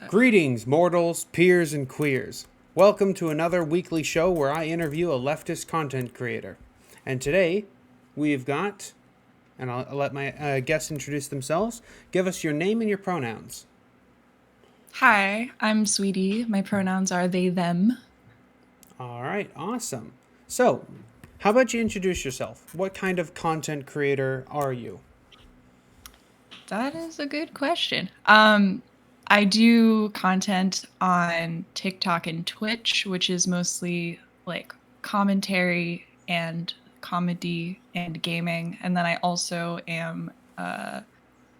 Greetings, mortals, peers, and queers. Welcome to another weekly show where I interview a leftist content creator. And today, we've got, and I'll let my guests introduce themselves. Give us your name and your pronouns. Hi, I'm Sweetie. My pronouns are they, them. All right, awesome. So, how about you introduce yourself? What kind of content creator are you? That is a good question. I do content on TikTok and Twitch, which is mostly like commentary and comedy and gaming. And then I also am a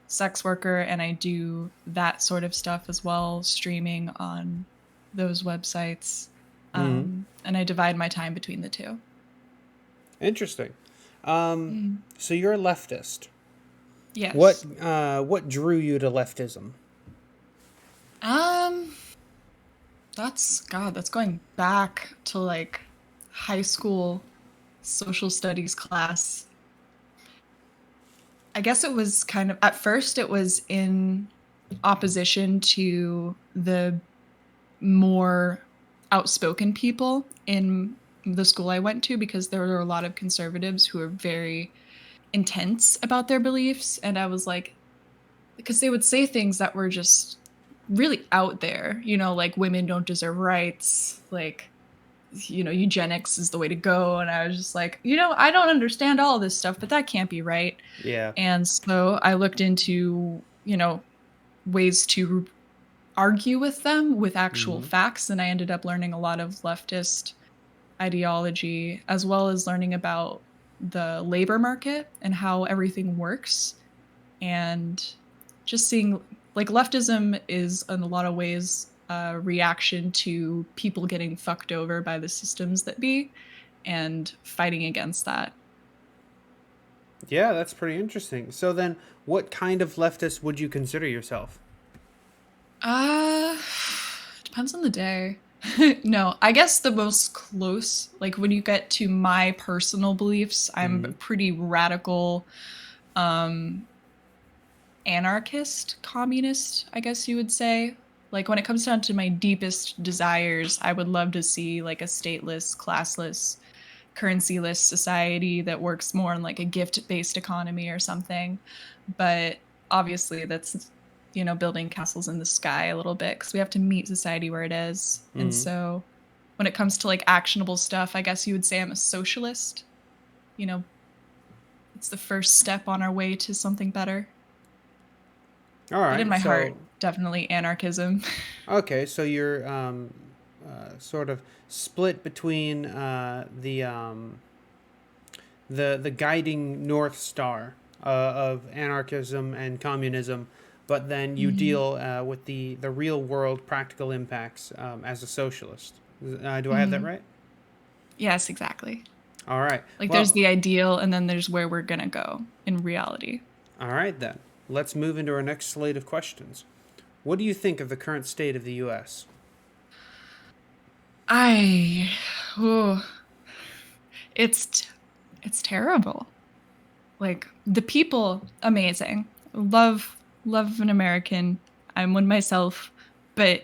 sex worker and I do that sort of stuff as well, streaming on those websites. Hmm. And I divide my time between the two. Interesting. Mm. So you're a leftist. What Yes. what drew you to leftism? Um, that's going back to like high school social studies class. I guess it was kind of at first it was in opposition to the more outspoken people in the school I went to because there were a lot of conservatives who were very intense about their beliefs, and I was like, because they would say things that were just really out there, like women don't deserve rights, like, eugenics is the way to go. And I was just like, I don't understand all this stuff, but that can't be right. Yeah. And so I looked into, ways to argue with them with actual Hmm. facts. And I ended up learning a lot of leftist ideology, as well as learning about the labor market and how everything works. And just seeing like leftism is in a lot of ways a reaction to people getting fucked over by the systems that be and fighting against that. Yeah, that's pretty interesting. So then, what kind of leftist would you consider yourself? Uh depends on the day. No, I guess the most close, like when you get to my personal beliefs, I'm a Hmm. pretty radical um anarchist, communist, I guess you would say. Like when it comes down to my deepest desires, I would love to see like a stateless, classless, currencyless society that works more on like a gift-based economy or something. But obviously that's building castles in the sky a little bit because we have to meet society where it is. And Hmm. so when it comes to like actionable stuff, I guess you would say I'm a socialist. You know, it's the first step on our way to something better. All But in right. my heart, So, definitely anarchism. okay. So you're sort of split between the guiding north star of anarchism and communism, but then you Hmm. deal with the real world practical impacts as a socialist. Do I have that Hmm. right? Yes, exactly. All right. Like there's Well, the ideal and then there's where we're going to go in reality. all right then. Let's move into our next slate of questions. What do you think of the current state of the U.S.? I oh, it's it's terrible. Like the people amazing. Love an American. I'm one myself, but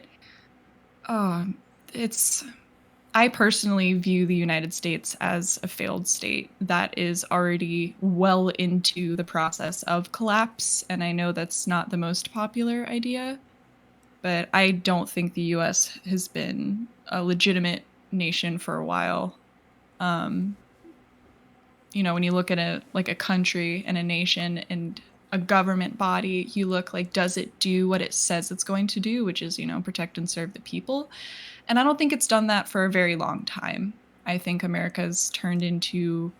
oh, it's I personally view the United States as a failed state that is already well into the process of collapse. And I know that's not the most popular idea, but I don't think the US has been a legitimate nation for a while. Um, when you look at a country and a nation and a government body, you look like, does it do what it says it's going to do, which is, protect and serve the people? And I don't think it's done that for a very long time. I think America's turned into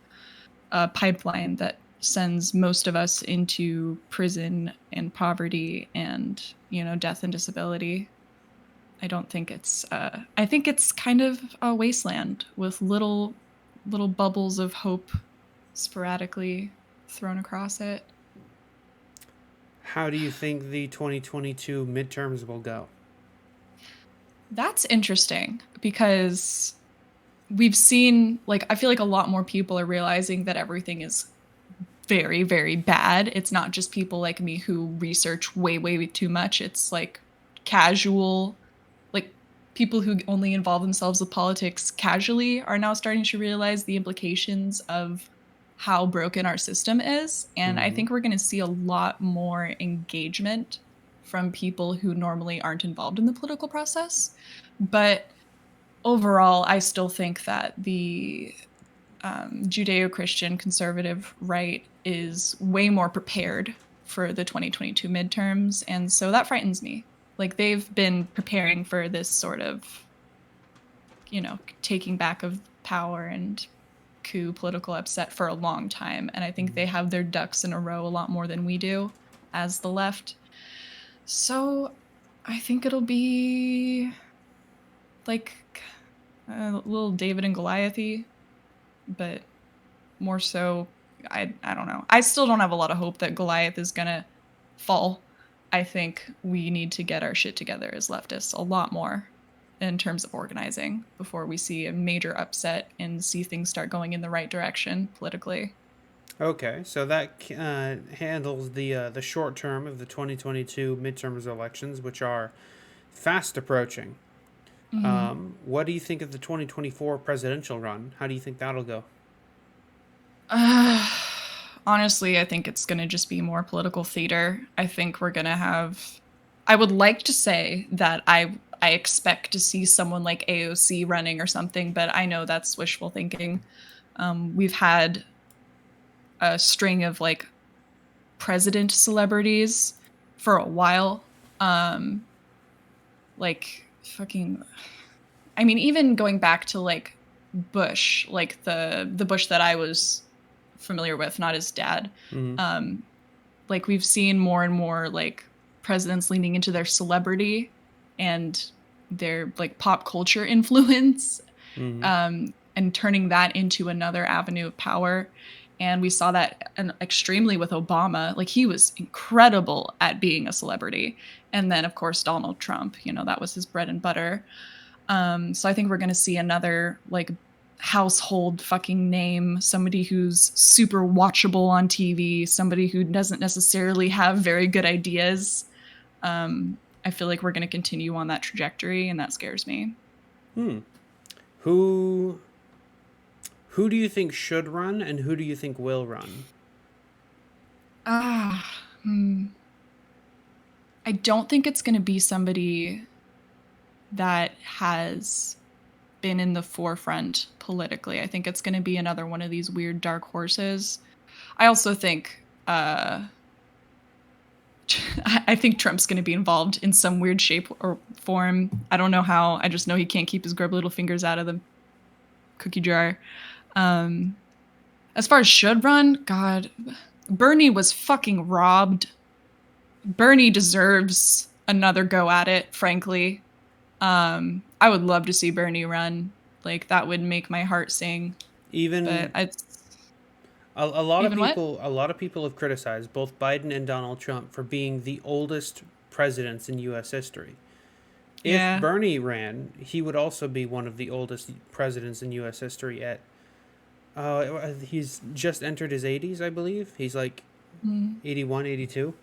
a pipeline that sends most of us into prison and poverty and, death and disability. I don't think it's I think it's kind of a wasteland with little bubbles of hope sporadically thrown across it. How do you think the 2022 midterms will go? That's interesting because we've seen, like, I feel like a lot more people are realizing that everything is very, very bad. It's not just people like me who research way, way too much. It's like casual, like people who only involve themselves with politics casually are now starting to realize the implications of how broken our system is. And I think we're going to see a lot more engagement from people who normally aren't involved in the political process. But overall, I still think that the Judeo-Christian conservative right is way more prepared for the 2022 midterms, and so that frightens me. Like, they've been preparing for this sort of, taking back of power and coup political upset for a long time, and I think they have their ducks in a row a lot more than we do as the left. So I think it'll be like a little David and Goliath-y, but more so, I don't know. I still don't have a lot of hope that Goliath is gonna fall. I think we need to get our shit together as leftists a lot more in terms of organizing before we see a major upset and see things start going in the right direction politically. Okay, so that handles the short term of the 2022 midterms elections, which are fast approaching. What do you think of the 2024 presidential run? How do you think that'll go? Honestly, I think it's going to just be more political theater. I think we're going to have. I would like to say that I expect to see someone like AOC running or something, but I know that's wishful thinking. We've had a string of like president celebrities for a while. Like fucking. I mean, even going back to like Bush, like the Bush that I was familiar with, not his dad. Like we've seen more and more like presidents leaning into their celebrity and their like pop culture influence, and turning that into another avenue of power. And we saw that extremely with Obama. Like he was incredible at being a celebrity. And then of course Donald Trump, that was his bread and butter. So I think we're going to see another like household fucking name, somebody who's super watchable on TV, somebody who doesn't necessarily have very good ideas. I feel like we're going to continue on that trajectory, and that scares me. Who do you think should run, and who do you think will run? I don't think it's going to be somebody that has been in the forefront politically. I think it's going to be another one of these weird dark horses. I also think I think Trump's going to be involved in some weird shape or form. I don't know how. I just know he can't keep his grub little fingers out of the cookie jar. As far as should run, God, Bernie was fucking robbed. Bernie deserves another go at it, frankly. I would love to see Bernie run. Like that would make my heart sing. Even but a lot even a lot of people have criticized both Biden and Donald Trump for being the oldest presidents in U.S. history. If Bernie ran, he would also be one of the oldest presidents in U.S. history. He's just entered his 80s, I believe. He's like 81, 82.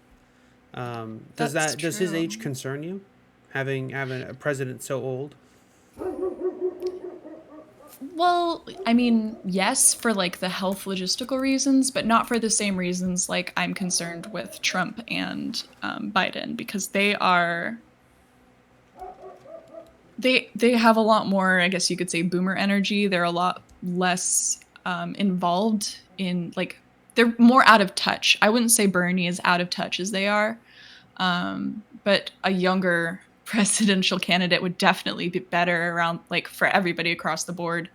Does his age concern you? Having a president so old? Well, I mean, yes, for like the health logistical reasons, but not for the same reasons like I'm concerned with Trump and Biden, because they have a lot more, I guess you could say, boomer energy. They're a lot less involved in, like, they're more out of touch. I wouldn't say Bernie is out of touch as they are, but a younger presidential candidate would definitely be better around, like, for everybody across the board.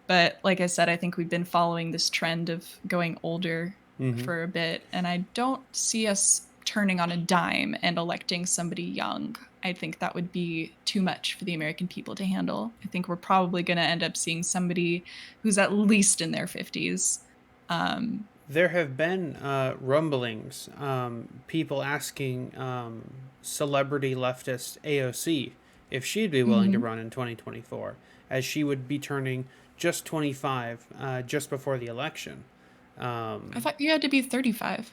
But like I said, I think we've been following this trend of going older for a bit, and I don't see us turning on a dime and electing somebody young. I think that would be too much for the American people to handle. I think we're probably going to end up seeing somebody who's at least in their 50s. There have been rumblings, people asking celebrity leftist AOC if she'd be willing to run in 2024, as she would be turning just 25 just before the election. I thought you had to be 35.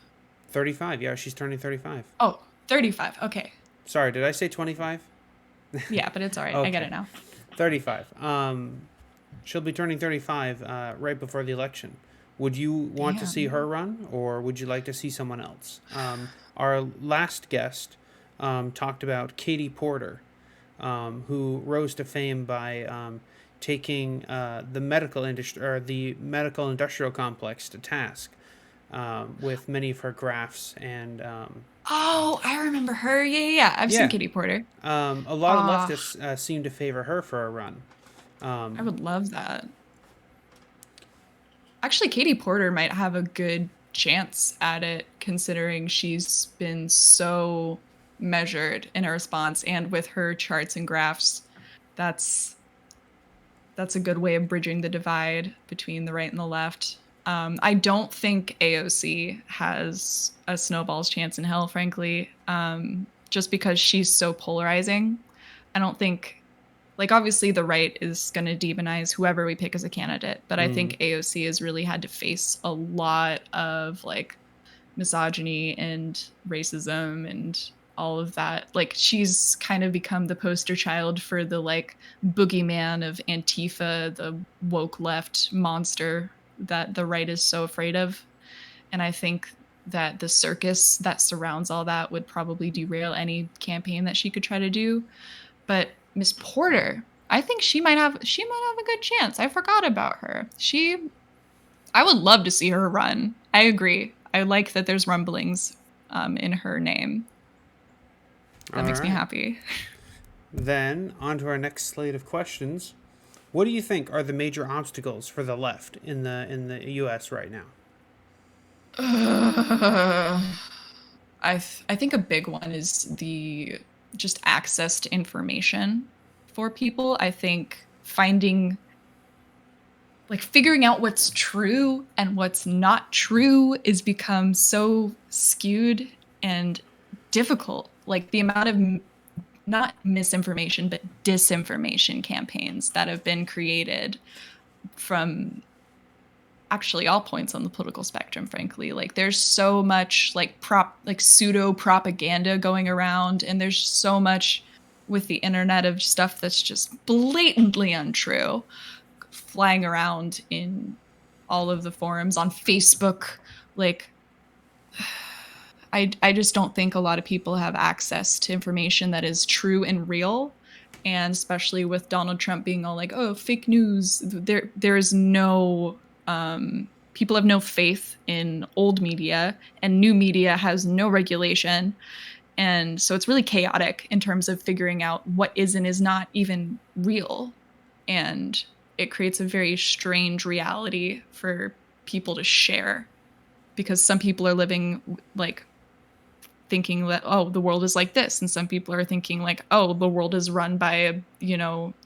35, yeah, she's turning 35. Oh, 35, okay. Sorry, did I say 25? Yeah, but it's all right. I get Okay. it now. 35. She'll be turning 35 right before the election. Would you want to see Damn. her run, or would you like to see someone else? Our last guest talked about Katie Porter, who rose to fame by taking the medical industry or the medical industrial complex to task with many of her graphs and Oh, I remember her. Yeah, yeah, yeah. I've seen yeah, Katie Porter. a lot of Ah, leftists seem to favor her for a run. I would love that. Actually, Katie Porter might have a good chance at it, considering she's been so measured in her response and with her charts and graphs. That's that's a good way of bridging the divide between the right and the left. I don't think AOC has a snowball's chance in hell, frankly, just because she's so polarizing. I don't think, like, obviously the right is going to demonize whoever we pick as a candidate, but I think AOC has really had to face a lot of like misogyny and racism and all of that. Like, she's kind of become the poster child for the like boogeyman of Antifa, the woke left monster that the right is so afraid of. And I think that the circus that surrounds all that would probably derail any campaign that she could try to do. But Miss Porter, I think she might have a good chance. I forgot about her. I would love to see her run. I agree. I like that there's rumblings in her name. That All makes me right. happy. Then, on to our next slate of questions. What do you think are the major obstacles for the left in the U.S. right now? I think a big one is the just access to information for people. I think figuring out what's true and what's not true is become so skewed and difficult. Like the amount of not misinformation but disinformation campaigns that have been created from actually all points on the political spectrum, frankly. Like there's so much like pseudo propaganda going around, and there's so much with the internet of stuff that's just blatantly untrue flying around in all of the forums on Facebook. Like I just don't think a lot of people have access to information that is true and real. And especially with Donald Trump being all like, oh, fake news, there is no people have no faith in old media, and new media has no regulation. And so it's really chaotic in terms of figuring out what is and is not even real. And it creates a very strange reality for people to share, because some people are living like thinking that, oh, the world is like this, and some people are thinking like, oh, the world is run by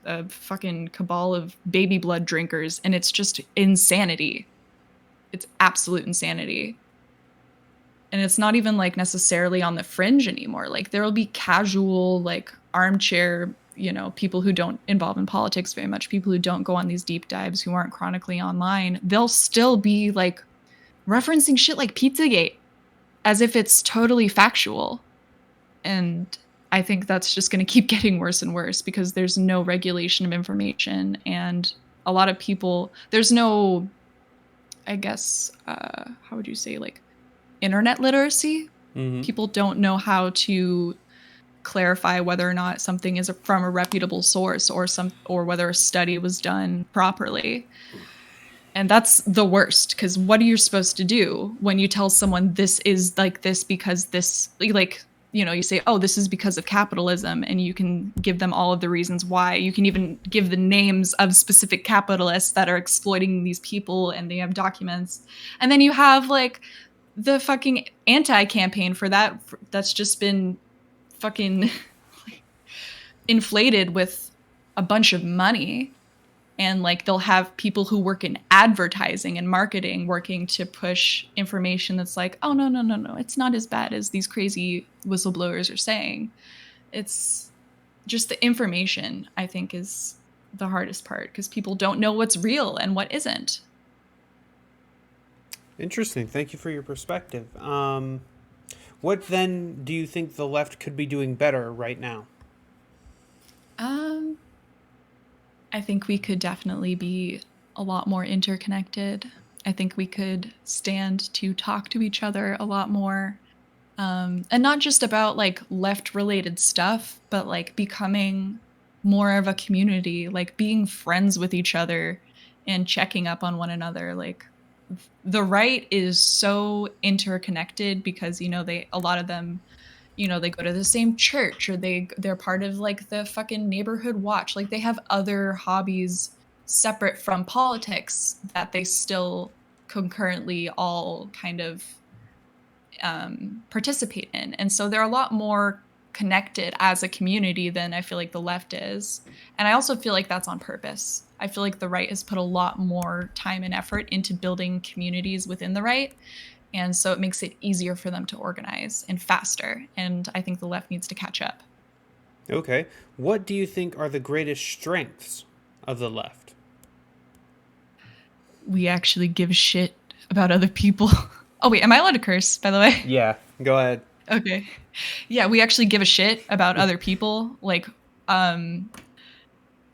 a fucking cabal of baby blood drinkers, and it's just insanity. It's absolute insanity. And it's not even like necessarily on the fringe anymore. Like there'll be casual like armchair people who don't involve in politics very much, people who don't go on these deep dives, who aren't chronically online, they'll still be like referencing shit like Pizzagate as if it's totally factual. And I think that's just going to keep getting worse and worse because there's no regulation of information, and a lot of people, there's no, I guess, how would you say, like internet literacy? Mm-hmm. People don't know how to clarify whether or not something is from a reputable source or whether a study was done properly. And that's the worst, because what are you supposed to do when you tell someone this is like this because this, like, you say, oh, this is because of capitalism, and you can give them all of the reasons why. You can even give the names of specific capitalists that are exploiting these people, and they have documents. And then you have like the fucking anti-campaign for that that's just been fucking inflated with a bunch of money. And like they'll have people who work in advertising and marketing working to push information that's like, oh, no, it's not as bad as these crazy whistleblowers are saying. It's just the information, I think, is the hardest part, because people don't know what's real and what isn't. Interesting. Thank you for your perspective. What then do you think the left could be doing better right now? Um, I think we could definitely be a lot more interconnected. I think we could stand to talk to each other a lot more. And not just about like left related stuff, but like becoming more of a community, like being friends with each other and checking up on one another. Like the right is so interconnected because, you know, a lot of them, you know, they go to the same church or they're part of like the fucking neighborhood watch. Like they have other hobbies separate from politics that they still concurrently all kind of participate in. And so they're a lot more connected as a community than I feel like the left is. And I also feel like that's on purpose. I feel like the right has put a lot more time and effort into building communities within the right. And so it makes it easier for them to organize and faster. And I think the left needs to catch up. Okay. What do you think are the greatest strengths of the left? We actually give a shit about other people. Oh, wait, am I allowed to curse, by the way? Yeah, go ahead. Okay. Yeah, we actually give a shit about other people. Like,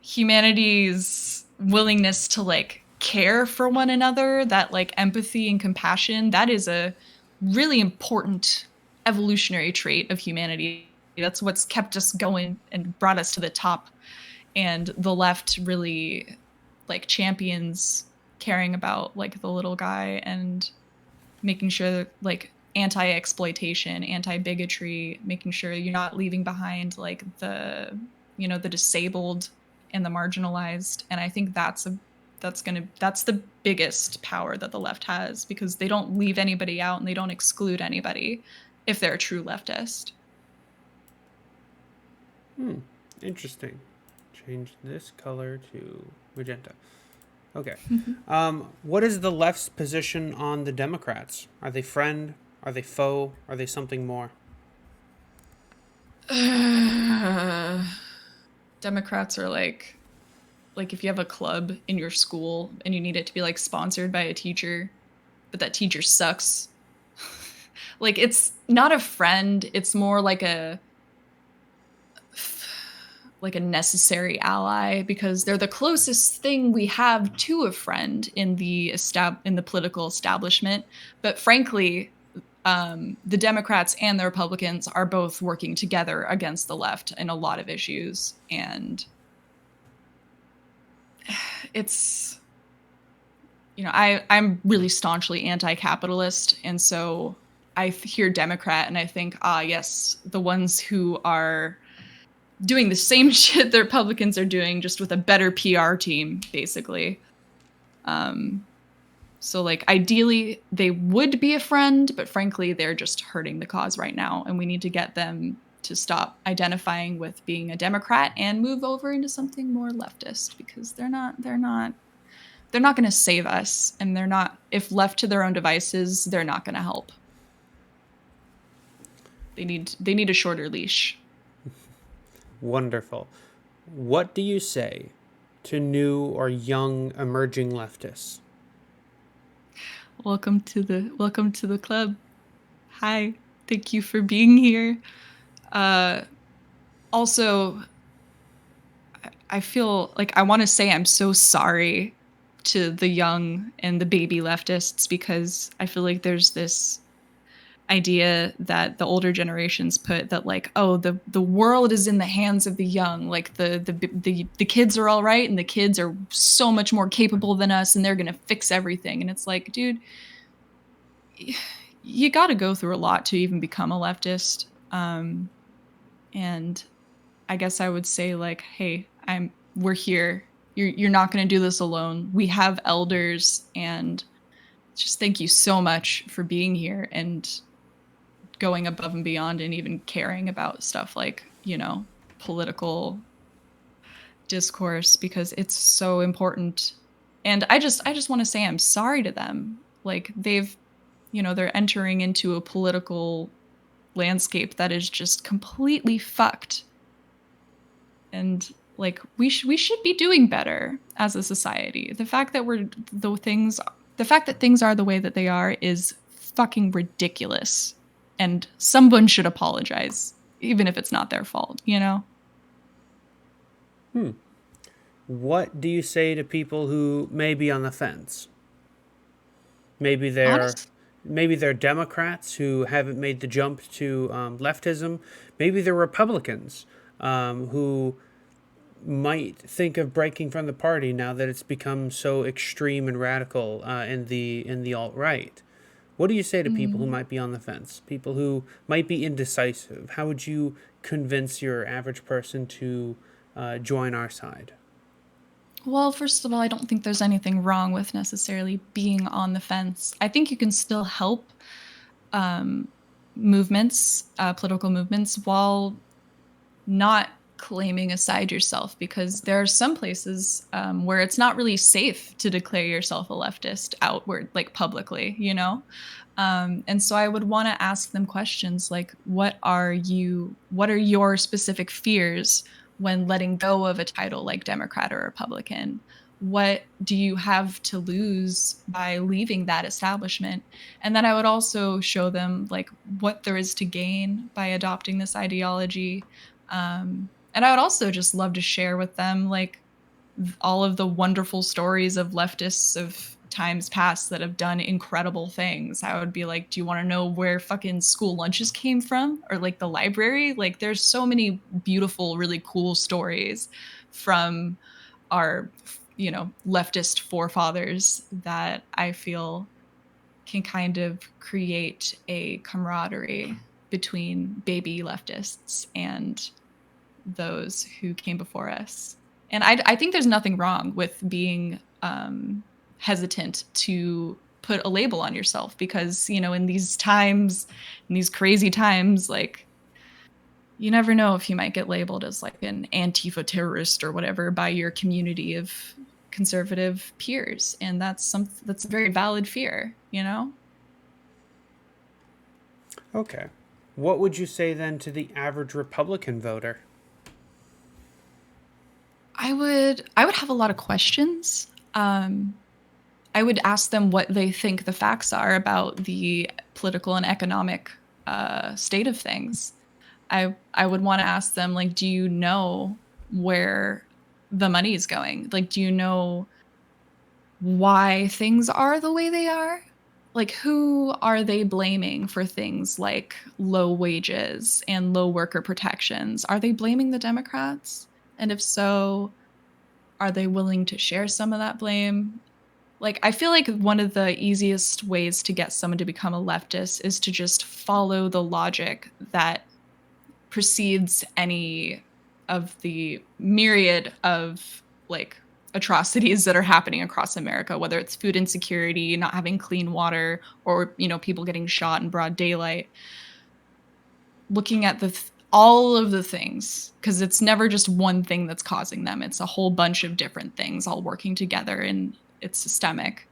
humanity's willingness to like care for one another, that like empathy and compassion, that is a really important evolutionary trait of humanity. That's what's kept us going and brought us to the top. And the left really like champions caring about like the little guy and making sure like anti-exploitation, anti-bigotry, making sure you're not leaving behind like the, you know, the disabled and the marginalized. And I think that's the biggest power that the left has, because they don't leave anybody out and they don't exclude anybody if they're a true leftist. Interesting. Change this color to magenta. Okay. What is the left's position on the Democrats? Are they friend? Are they foe? Are they something more? Democrats are like if you have a club in your school and you need it to be like sponsored by a teacher, but that teacher sucks. Like it's not a friend, it's more like a necessary ally, because they're the closest thing we have to a friend in the political establishment. But frankly, the Democrats and the Republicans are both working together against the left in a lot of issues, and it's, you know, I'm really staunchly anti-capitalist, and so I hear Democrat and I think, yes, the ones who are doing the same shit the Republicans are doing, just with a better PR team, basically. So like ideally they would be a friend, but frankly they're just hurting the cause right now, and we need to get them to stop identifying with being a Democrat and move over into something more leftist, because they're not going to save us, and they're not, if left to their own devices, they're not going to help. They need a shorter leash. Wonderful. What do you say to new or young emerging leftists? Welcome to the club. Hi, thank you for being here. Also, I feel like I want to say I'm so sorry to the young and the baby leftists, because I feel like there's this idea that the older generations put that like, oh, the world is in the hands of the young, like the kids are all right and the kids are so much more capable than us and they're gonna fix everything. And it's like, dude, you got to go through a lot to even become a leftist. And I guess I would say like, hey, we're here. You're not going to do this alone. We have elders, and just thank you so much for being here and going above and beyond, and even caring about stuff like, you know, political discourse, because it's so important. And I just want to say I'm sorry to them. Like they're entering into a political landscape that is just completely fucked. And like we should be doing better as a society. The fact that things are the way that they are is fucking ridiculous. and someone should apologize, even if it's not their fault, you know? What do you say to people who may be on the fence? Maybe they're Honest. maybe they're Democrats who haven't made the jump to leftism. Maybe they're Republicans who might think of breaking from the party now that it's become so extreme and radical in the alt right. What do you say to people who Mm. might be on the fence? People who might be indecisive? How would you convince your average person to join our side? Well, first of all, I don't think there's anything wrong with necessarily being on the fence. I think you can still help um, movements, political movements, while not claiming a side yourself, because there are some places where it's not really safe to declare yourself a leftist outward, like publicly, you know? And so I would want to ask them questions like, what are your specific fears when letting go of a title like Democrat or Republican? What do you have to lose by leaving that establishment? And then I would also show them like what there is to gain by adopting this ideology. And I would also just love to share with them like all of the wonderful stories of leftists of times past that have done incredible things. I would be like, do you want to know where fucking school lunches came from? Or like the library? Like there's so many beautiful, really cool stories from our, leftist forefathers that I feel can kind of create a camaraderie between baby leftists and those who came before us. And I think there's nothing wrong with being hesitant to put a label on yourself, because, in these times, in these crazy times, like, you never know if you might get labeled as like an Antifa terrorist or whatever by your community of conservative peers. And that's a very valid fear, you know? Okay. What would you say then to the average Republican voter? I would have a lot of questions. I would ask them what they think the facts are about the political and economic state of things. I would want to ask them, like, do you know where the money is going? Like, do you know why things are the way they are? Like, who are they blaming for things like low wages and low worker protections? Are they blaming the Democrats? And if so, are they willing to share some of that blame? Like, I feel like one of the easiest ways to get someone to become a leftist is to just follow the logic that precedes any of the myriad of like atrocities that are happening across America, whether it's food insecurity, not having clean water, or people getting shot in broad daylight. Looking at all of the things, because it's never just one thing that's causing them. It's a whole bunch of different things all working together, and it's systemic.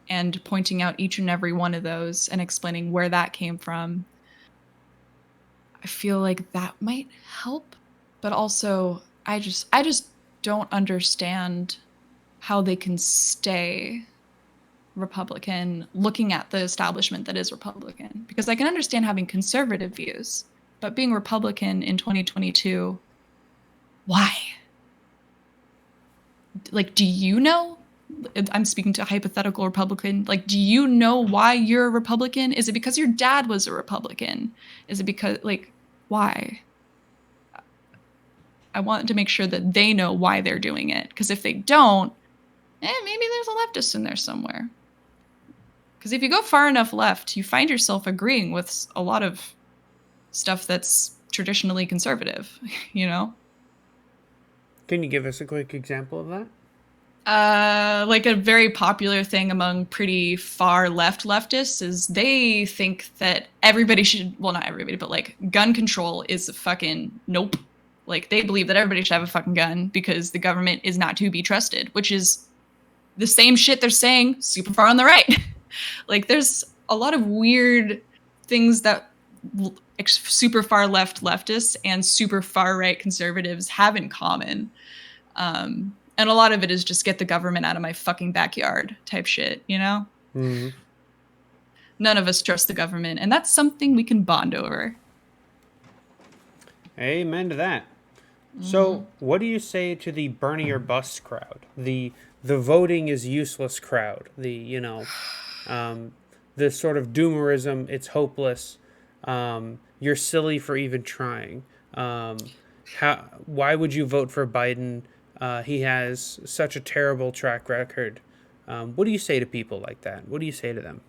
And pointing out each and every one of those and explaining where that came from, I feel like that might help. But also, I just don't understand how they can stay Republican looking at the establishment that is Republican. Because I can understand having conservative views, but being Republican in 2022, why? Like, do you know? I'm speaking to a hypothetical Republican. Like, do you know why you're a Republican? Is it because your dad was a Republican? Is it because, like, why? I want to make sure that they know why they're doing it. Because if they don't, maybe there's a leftist in there somewhere. Because if you go far enough left, you find yourself agreeing with a lot of stuff that's traditionally conservative, you know? Can you give us a quick example of that? Like a very popular thing among pretty far left leftists is they think that everybody should, well, not everybody, but like gun control is a fucking nope. Like they believe that everybody should have a fucking gun because the government is not to be trusted, which is the same shit they're saying super far on the right. Like there's a lot of weird things that super far left leftists and super far right conservatives have in common. And a lot of it is just get the government out of my fucking backyard type shit, you know? Mm-hmm. none of us trust the government, and that's something we can bond over. Amen to that. So, what do you say to the Bernie or bust crowd? The voting is useless crowd. The sort of doomerism. It's hopeless. You're silly for even trying. Why would you vote for Biden? He has such a terrible track record. What do you say to people like that? What do you say to them?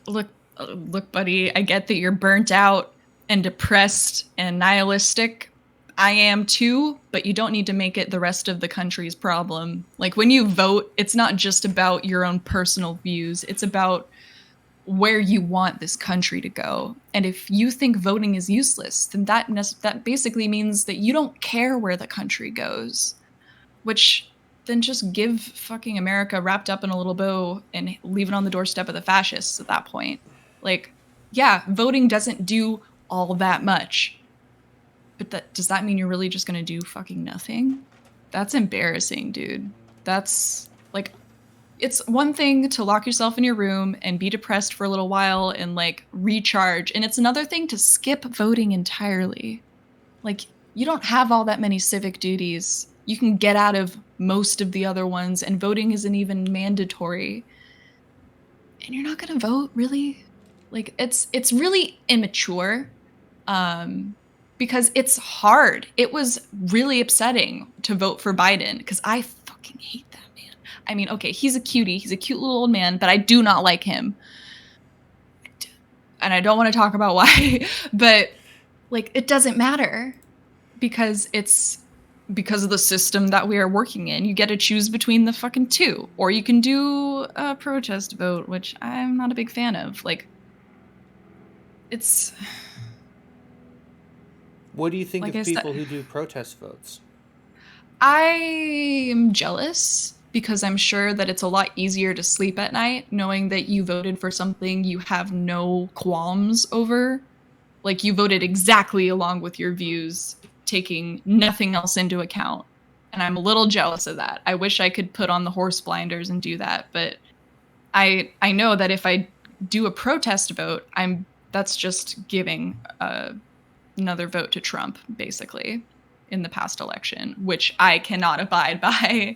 Look, buddy, I get that you're burnt out and depressed and nihilistic. I am too, but you don't need to make it the rest of the country's problem. Like, when you vote, it's not just about your own personal views. It's about where you want this country to go. And if you think voting is useless, then that basically means that you don't care where the country goes, which then just give fucking America wrapped up in a little bow and leave it on the doorstep of the fascists at that point. Like, yeah, voting doesn't do all that much. But does that mean you're really just going to do fucking nothing? That's embarrassing, dude. That's like, it's one thing to lock yourself in your room and be depressed for a little while and like recharge. And it's another thing to skip voting entirely. Like, you don't have all that many civic duties. You can get out of most of the other ones, and voting isn't even mandatory. And you're not going to vote, really? Like, it's really immature. Because it's hard. It was really upsetting to vote for Biden because I fucking hate that man. I mean, okay, he's a cutie. He's a cute little old man, but I do not like him. And I don't want to talk about why, but like, it doesn't matter because it's because of the system that we are working in. You get to choose between the fucking two, or you can do a protest vote, which I'm not a big fan of. Like, it's... What do you think of people who do protest votes? I am jealous because I'm sure that it's a lot easier to sleep at night knowing that you voted for something you have no qualms over. Like, you voted exactly along with your views, taking nothing else into account. And I'm a little jealous of that. I wish I could put on the horse blinders and do that, but I know that if I do a protest vote, that's just giving another vote to Trump, basically, in the past election, which I cannot abide by.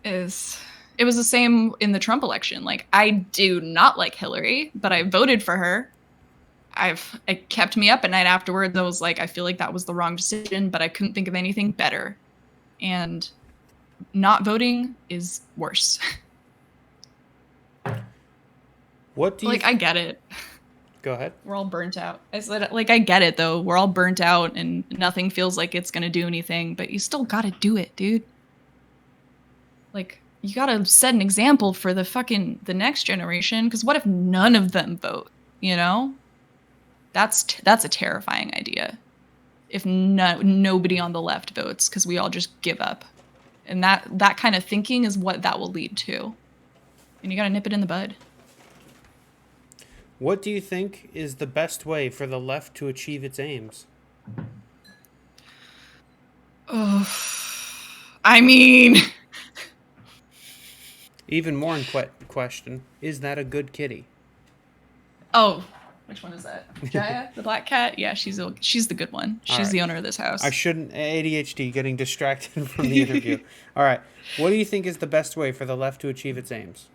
It was the same in the Trump election. Like, I do not like Hillary, but I voted for her. It kept me up at night afterwards. I was like, I feel like that was the wrong decision, but I couldn't think of anything better. And not voting is worse. What do you... I get it. Go ahead. We're all burnt out. I said, like, I get it, though. We're all burnt out and nothing feels like it's going to do anything, but you still got to do it, dude. Like, you got to set an example for the next generation, because what if none of them vote, you know? That's a terrifying idea. If nobody on the left votes, because we all just give up. And that kind of thinking is what that will lead to. And you got to nip it in the bud. What do you think is the best way for the left to achieve its aims? Oh, I mean... Even more question, is that a good kitty? Oh, which one is that? Jaya, the black cat? Yeah, she's the good one. She's the owner of this house. I shouldn't... ADHD, getting distracted from the interview. All right. What do you think is the best way for the left to achieve its aims?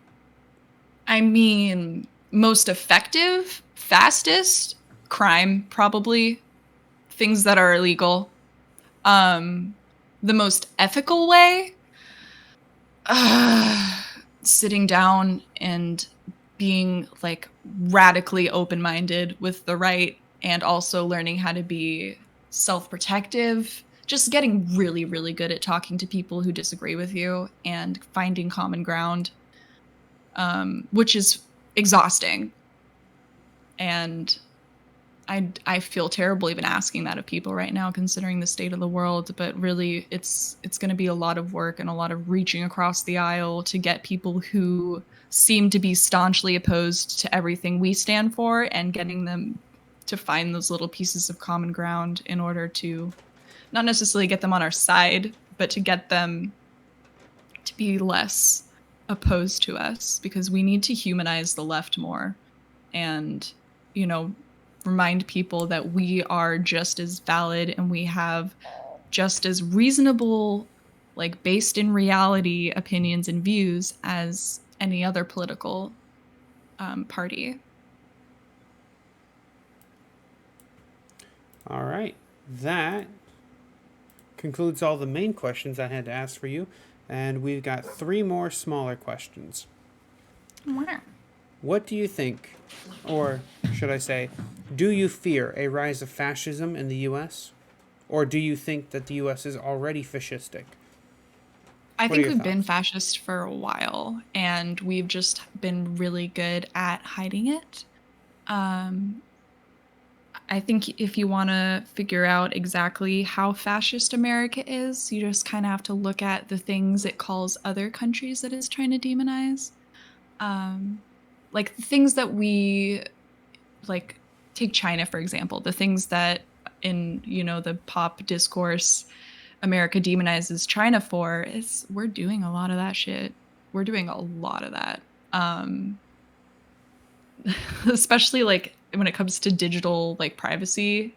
I mean... most effective, fastest, crime, probably. Things that are illegal. The most ethical way, sitting down and being like radically open-minded with the right, and also learning how to be self-protective. Just getting really, really good at talking to people who disagree with you and finding common ground, which is exhausting. And I feel terrible even asking that of people right now, considering the state of the world, but really it's going to be a lot of work and a lot of reaching across the aisle to get people who seem to be staunchly opposed to everything we stand for, and getting them to find those little pieces of common ground in order to not necessarily get them on our side, but to get them to be less opposed to us, because we need to humanize the left more and, you know, remind people that we are just as valid and we have just as reasonable, like based in reality opinions and views as any other political party. All right. That concludes all the main questions I had to ask for you. And we've got 3 more smaller questions. Wow. What do you think, or should I say, do you fear a rise of fascism in the U.S.? Or do you think that the U.S. is already fascistic? I What are think your we've been thoughts? fascist for a while, and we've just been really good at hiding it. Um, I think if you want to figure out exactly how fascist America is, you just kind of have to look at the things it calls other countries that it's trying to demonize. Um, like the things that we like, take China for example, the things that in, you know, the pop discourse America demonizes China for, is we're doing a lot of that shit. We're doing a lot of that. Especially like when it comes to digital like privacy.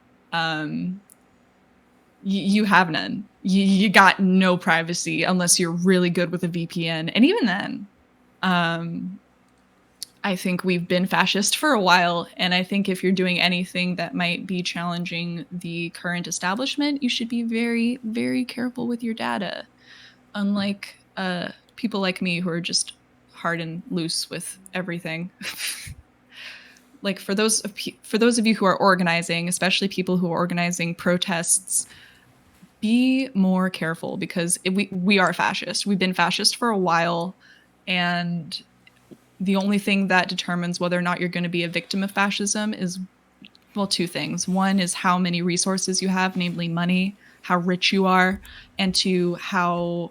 You have none. You got no privacy unless you're really good with a VPN. And even then, I think we've been fascist for a while. And I think if you're doing anything that might be challenging the current establishment, you should be very, very careful with your data. Unlike people like me who are just hard and loose with everything. Like for those of you who are organizing, especially people who are organizing protests, be more careful, because we are fascist. We've been fascist for a while, and the only thing that determines whether or not you're going to be a victim of fascism is, well, 2 things. One is how many resources you have, namely money, how rich you are, and 2, how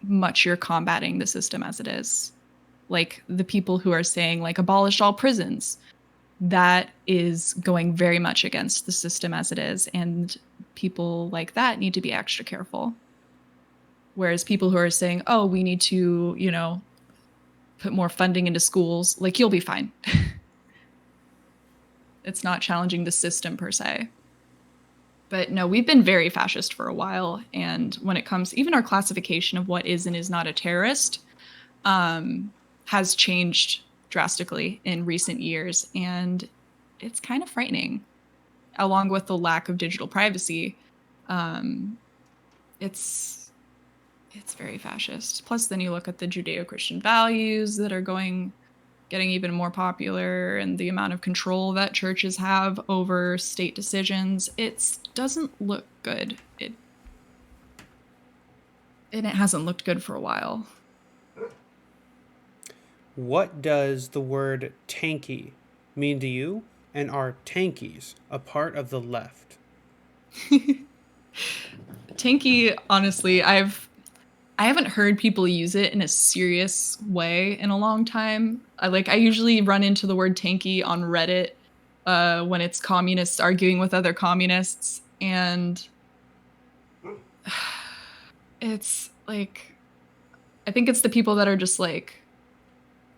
much you're combating the system as it is. Like the people who are saying like abolish all prisons, that is going very much against the system as it is, and people like that need to be extra careful. Whereas people who are saying, oh, we need to, you know, put more funding into schools, like, you'll be fine. It's not challenging the system per se. But no, we've been very fascist for a while, and when it comes, even our classification of what is and is not a terrorist has changed drastically in recent years, and it's kind of frightening. Along with the lack of digital privacy, it's very fascist. Plus, then you look at the Judeo-Christian values that are getting even more popular, and the amount of control that churches have over state decisions. It doesn't look good. And it hasn't looked good for a while. What does the word tanky mean to you? And are tankies a part of the left? Tanky, honestly, I haven't heard people use it in a serious way in a long time. I usually run into the word tanky on Reddit when it's communists arguing with other communists, and it's like, I think it's the people that are just like,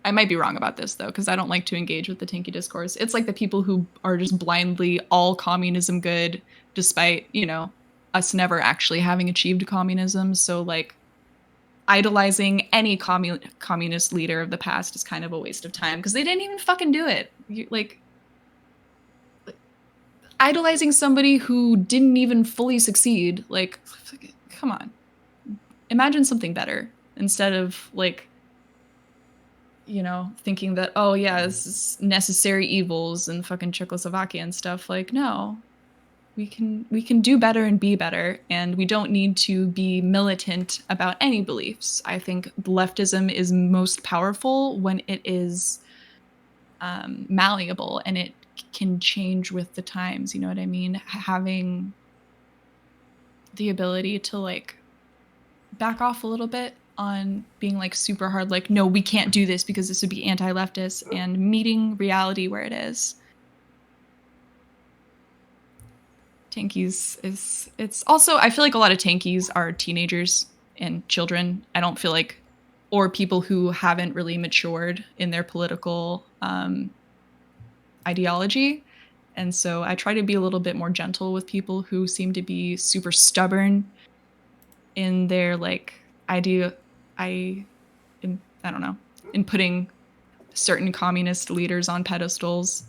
I might be wrong about this though, because I don't like to engage with the tanky discourse. It's like the people who are just blindly all communism good, despite, you know, us never actually having achieved communism. So like, idolizing any communist leader of the past is kind of a waste of time, because they didn't even fucking do it. Like, idolizing somebody who didn't even fully succeed, like, come on. Imagine something better instead of like, you know, thinking that, oh yeah, this is necessary evils and fucking Czechoslovakia and stuff. Like, no, we can do better and be better, and we don't need to be militant about any beliefs. I think leftism is most powerful when it is malleable and it can change with the times. You know what I mean? Having the ability to like back off a little bit on being like super hard, like, no, we can't do this because this would be anti-leftist, and meeting reality where it is. Tankies it's also, I feel like a lot of tankies are teenagers, and children. I don't feel like, or people who haven't really matured in their political ideology. And so I try to be a little bit more gentle with people who seem to be super stubborn in their like idea. I don't know, in putting certain communist leaders on pedestals.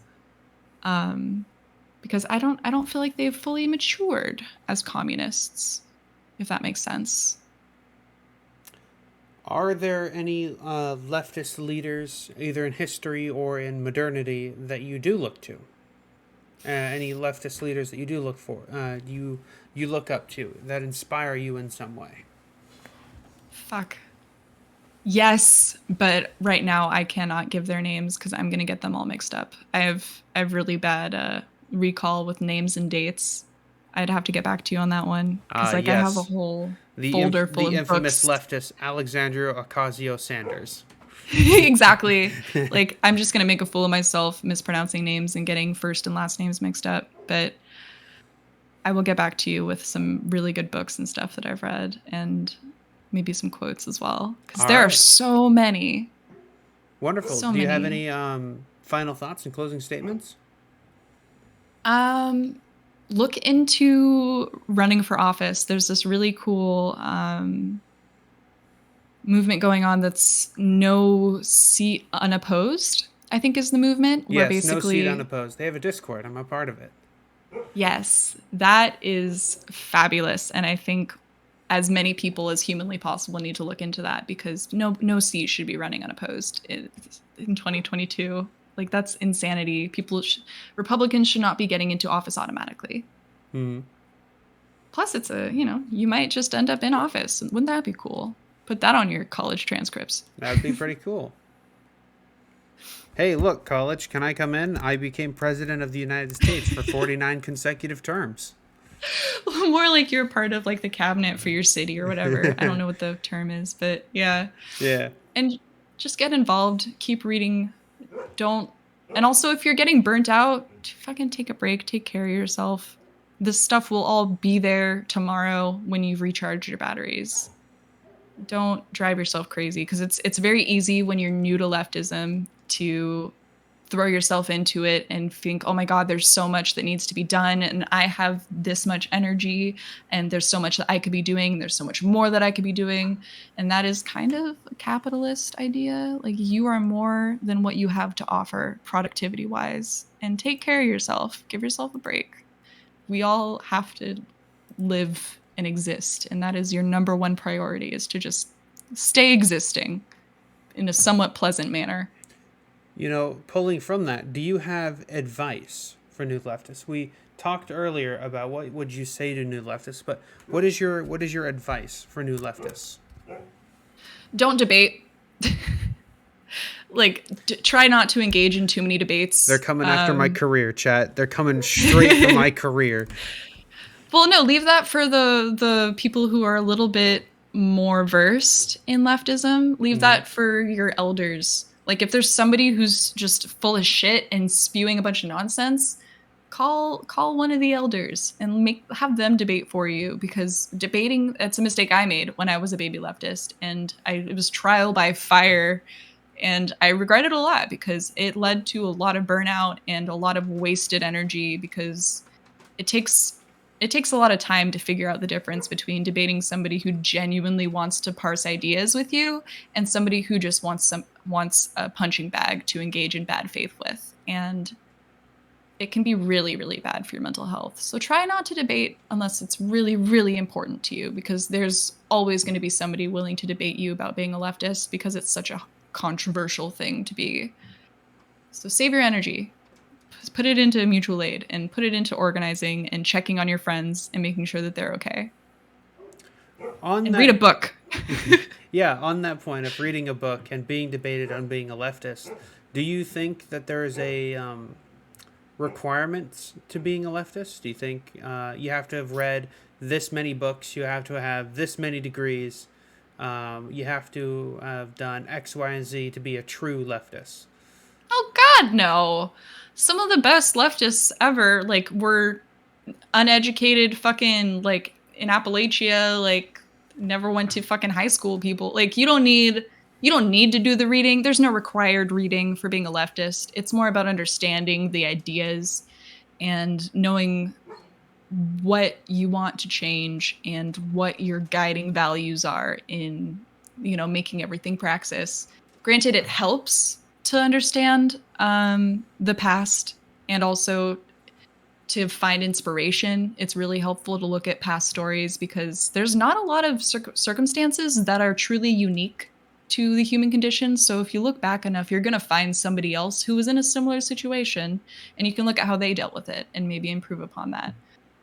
Because I don't feel like they've fully matured as communists, if that makes sense. Are there any leftist leaders, either in history or in modernity, that you do look to? Any leftist leaders that you do look for, you look up to, that inspire you in some way? Fuck. Yes, but right now I cannot give their names because I'm gonna get them all mixed up. I have really bad recall with names and dates. I'd have to get back to you on that one because I have a Yes, whole folder full the of infamous books. leftist Alexandria Ocasio Sanders. Exactly. Like I'm just gonna make a fool of myself mispronouncing names and getting first and last names mixed up. But I will get back to you with some really good books and stuff that I've read and maybe some quotes as well because All there are right, so many, wonderful. so Do you have many. any final thoughts and closing statements? Um, Look into running for office. There's this really cool movement going on that's no seat unopposed, I think is the movement, where Yes, no seat basically, unopposed. They have a Discord. I'm a part of it. yes, that is fabulous. And I think as many people as humanly possible need to look into that because no seat should be running unopposed in 2022. Like that's insanity. Republicans should not be getting into office automatically. Hmm. Plus, it's you might just end up in office. Wouldn't that be cool? Put that on your college transcripts. That would be pretty cool. Hey, look, college, can I come in? I became president of the United States for 49 consecutive terms. More like you're part of like the cabinet for your city or whatever. I don't know what the term is, but yeah. Yeah. And just get involved. Keep reading. Don't. And also, if you're getting burnt out, fucking take a break. Take care of yourself. This stuff will all be there tomorrow when you've recharged your batteries. Don't drive yourself crazy because it's very easy when you're new to leftism to throw yourself into it and think, oh my God, there's so much that needs to be done. And I have this much energy and there's so much that I could be doing. There's so much more that I could be doing. And that is kind of a capitalist idea. Like you are more than what you have to offer productivity wise, and take care of yourself. Give yourself a break. We all have to live and exist. And that is your number one priority, is to just stay existing in a somewhat pleasant manner. You know, pulling from that, do you have advice for new leftists? We talked earlier about what would you say to new leftists, but what is your advice for new leftists? Don't debate. Like try not to engage in too many debates. They're coming after my career, chat. They're coming straight for my career. Well, no, leave that for the people who are a little bit more versed in leftism. Leave that for your elders. Like if there's somebody who's just full of shit and spewing a bunch of nonsense, call one of the elders and have them debate for you, because debating, that's a mistake I made when I was a baby leftist, and it was trial by fire, and I regret it a lot because it led to a lot of burnout and a lot of wasted energy, because it takes a lot of time to figure out the difference between debating somebody who genuinely wants to parse ideas with you and somebody who just wants a punching bag to engage in bad faith with. And it can be really, really bad for your mental health. So try not to debate unless it's really, really important to you, because there's always going to be somebody willing to debate you about being a leftist because it's such a controversial thing to be. So save your energy. Put it into mutual aid and put it into organizing and checking on your friends and making sure that they're okay. Read a book. Yeah, on that point of reading a book and being debated on being a leftist, do you think that there is a requirements to being a leftist? Do you think you have to have read this many books, you have to have this many degrees, you have to have done X, Y, and Z to be a true leftist? Oh God, no. Some of the best leftists ever, like, were uneducated fucking, like, in Appalachia, like, never went to fucking high school, people. Like, you don't need to do the reading. There's no required reading for being a leftist. It's more about understanding the ideas and knowing what you want to change and what your guiding values are in, making everything praxis. Granted, it helps to understand the past and also to find inspiration. It's really helpful to look at past stories because there's not a lot of circumstances that are truly unique to the human condition. So if you look back enough, you're going to find somebody else who was in a similar situation, and you can look at how they dealt with it and maybe improve upon that.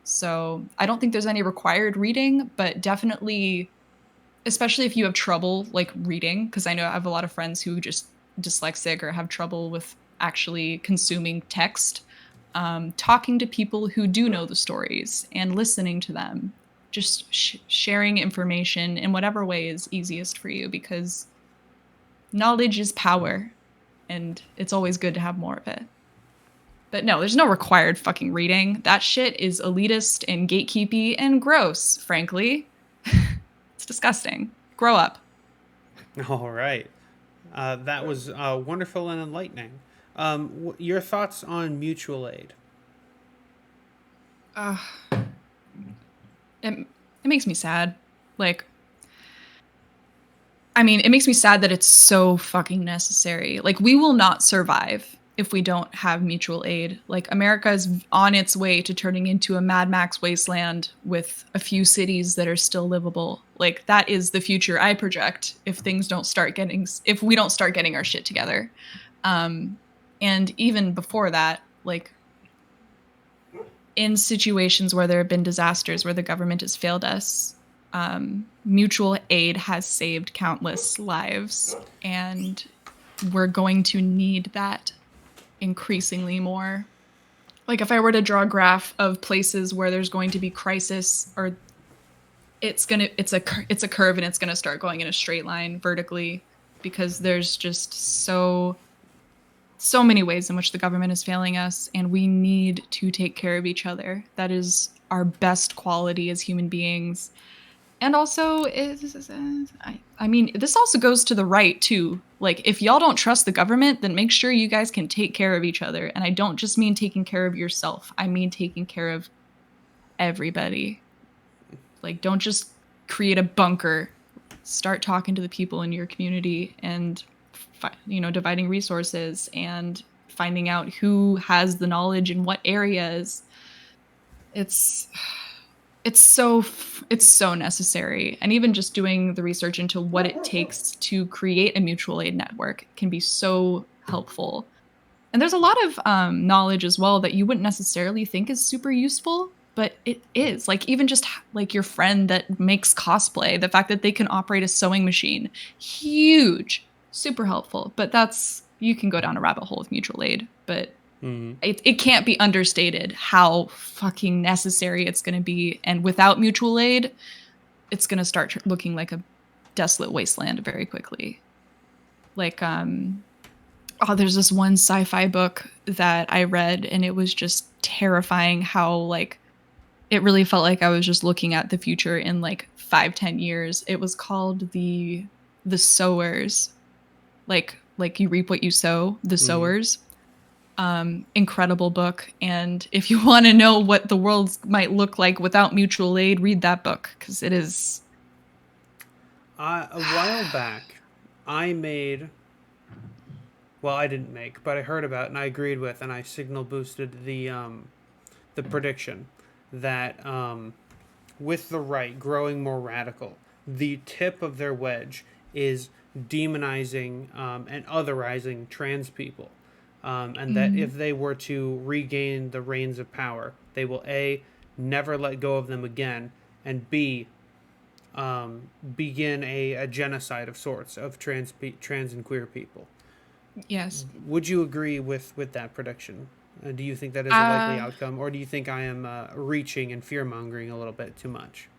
So I don't think there's any required reading, but definitely, especially if you have trouble like reading, because I know I have a lot of friends who just dyslexic or have trouble with actually consuming text. Talking to people who do know the stories and listening to them, just sharing information in whatever way is easiest for you, because knowledge is power and it's always good to have more of it. But no, there's no required fucking reading. That shit is elitist and gatekeepy and gross, frankly. It's disgusting. Grow up. All right. That was wonderful and enlightening. Your thoughts on mutual aid? It makes me sad. Like, I mean, it makes me sad that it's so fucking necessary. Like, we will not survive if we don't have mutual aid. Like, America is on its way to turning into a Mad Max wasteland with a few cities that are still livable. Like, that is the future I project if we don't start getting our shit together. And even before that, like, in situations where there have been disasters where the government has failed us, mutual aid has saved countless lives, and we're going to need that increasingly more. Like, if I were to draw a graph of places where there's going to be crisis, or it's a curve and it's going to start going in a straight line vertically, because there's just so many ways in which the government is failing us, and we need to take care of each other. That is our best quality as human beings. And also, I mean, this also goes to the right, too. Like, if y'all don't trust the government, then make sure you guys can take care of each other. And I don't just mean taking care of yourself. I mean taking care of everybody. Like, don't just create a bunker. Start talking to the people in your community and dividing resources and finding out who has the knowledge in what areas. It's so necessary. And even just doing the research into what it takes to create a mutual aid network can be so helpful. And there's a lot of knowledge as well that you wouldn't necessarily think is super useful, but it is. Like, even just like your friend that makes cosplay, the fact that they can operate a sewing machine, huge. Super helpful. But you can go down a rabbit hole with mutual aid, but it can't be understated how fucking necessary it's going to be. And without mutual aid, it's going to start looking like a desolate wasteland very quickly. Like, there's this one sci-fi book that I read, and it was just terrifying how, like, it really felt like I was just looking at the future in like 5-10 years. It was called The Sowers. Like you reap what you sow, The Sowers. Incredible book. And if you want to know what the world might look like without mutual aid, read that book, because it is. A while back, I didn't make, but I heard about and I agreed with, and I signal boosted the prediction that with the right growing more radical, the tip of their wedge is demonizing and otherizing trans people, and that if they were to regain the reins of power, they will A, never let go of them again, and B, begin a genocide of sorts of trans and queer people. Yes. Would you agree with that prediction? Do you think that is a likely outcome, or do you think I am reaching and fear-mongering a little bit too much?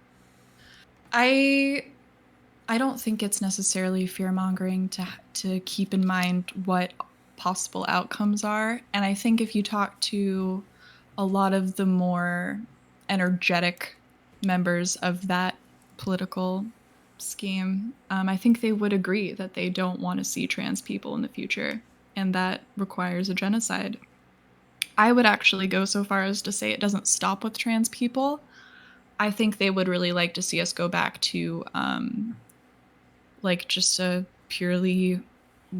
I don't think it's necessarily fear-mongering to keep in mind what possible outcomes are. And I think if you talk to a lot of the more energetic members of that political scheme, I think they would agree that they don't want to see trans people in the future, and that requires a genocide. I would actually go so far as to say it doesn't stop with trans people. I think they would really like to see us go back to like just a purely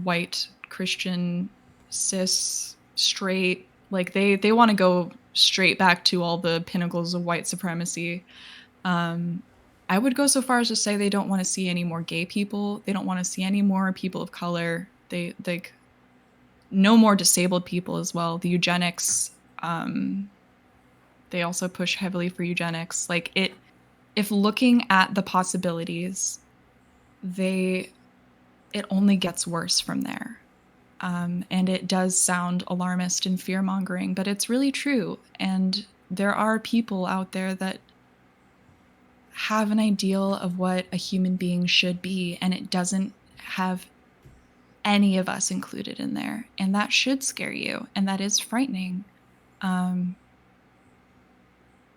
white Christian cis straight, like they want to go straight back to all the pinnacles of white supremacy. I would go so far as to say they don't want to see any more gay people. They don't want to see any more people of color. They like no more disabled people as well. The eugenics, they also push heavily for eugenics. Like it, if looking at the possibilities, it only gets worse from there. And it does sound alarmist and fear-mongering, but it's really true. And there are people out there that have an ideal of what a human being should be, and it doesn't have any of us included in there. And that should scare you, and that is frightening.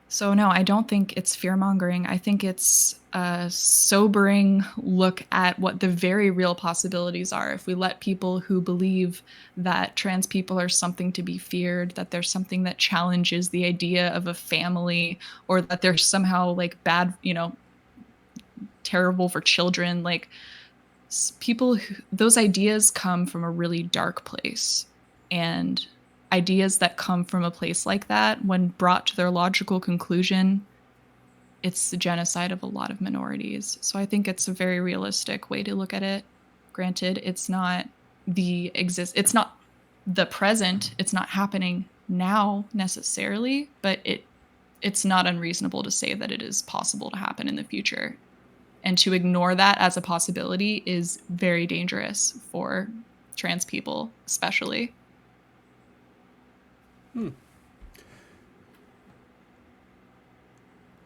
So no, I don't think it's fear-mongering. I think it's a sobering look at what the very real possibilities are if we let people who believe that trans people are something to be feared, that there's something that challenges the idea of a family, or that they're somehow like bad, terrible for children. Like people, those ideas come from a really dark place. And ideas that come from a place like that, when brought to their logical conclusion, it's the genocide of a lot of minorities. So I think it's a very realistic way to look at it. Granted, it's not it's not the present, it's not happening now necessarily, but it's not unreasonable to say that it is possible to happen in the future. And to ignore that as a possibility is very dangerous for trans people, especially.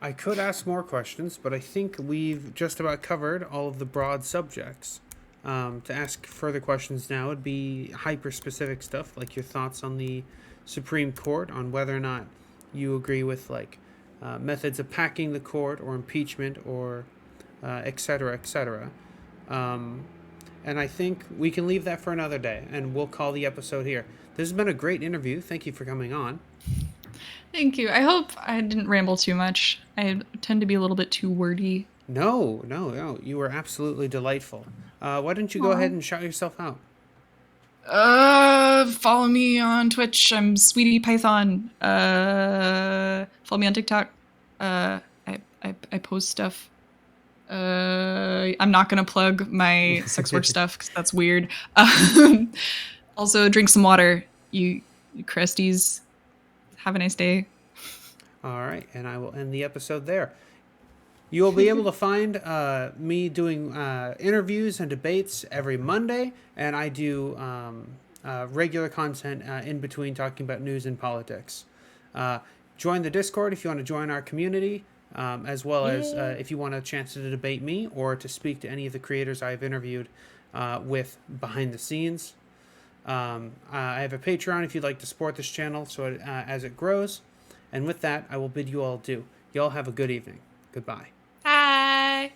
I could ask more questions, but I think we've just about covered all of the broad subjects. To ask further questions now would be hyper-specific stuff, like your thoughts on the Supreme Court, on whether or not you agree with methods of packing the court or impeachment or et cetera, et cetera. And I think we can leave that for another day, and we'll call the episode here. This has been a great interview. Thank you for coming on. Thank you. I hope I didn't ramble too much. I tend to be a little bit too wordy. No. You were absolutely delightful. Why don't you go ahead and shout yourself out? Follow me on Twitch. I'm Sweetie Python. Follow me on TikTok. I post stuff. I'm not gonna plug my sex work stuff because that's weird. Also, drink some water, you crusties. Have a nice day. All right, and I will end the episode there. You will be able to find me doing interviews and debates every Monday, and I do regular content in between talking about news and politics. Join the Discord if you want to join our community, as well as if you want a chance to debate me or to speak to any of the creators I've interviewed with behind the scenes. I have a Patreon if you'd like to support this channel as it grows. And with that, I will bid you all adieu. Y'all have a good evening. Goodbye. Bye.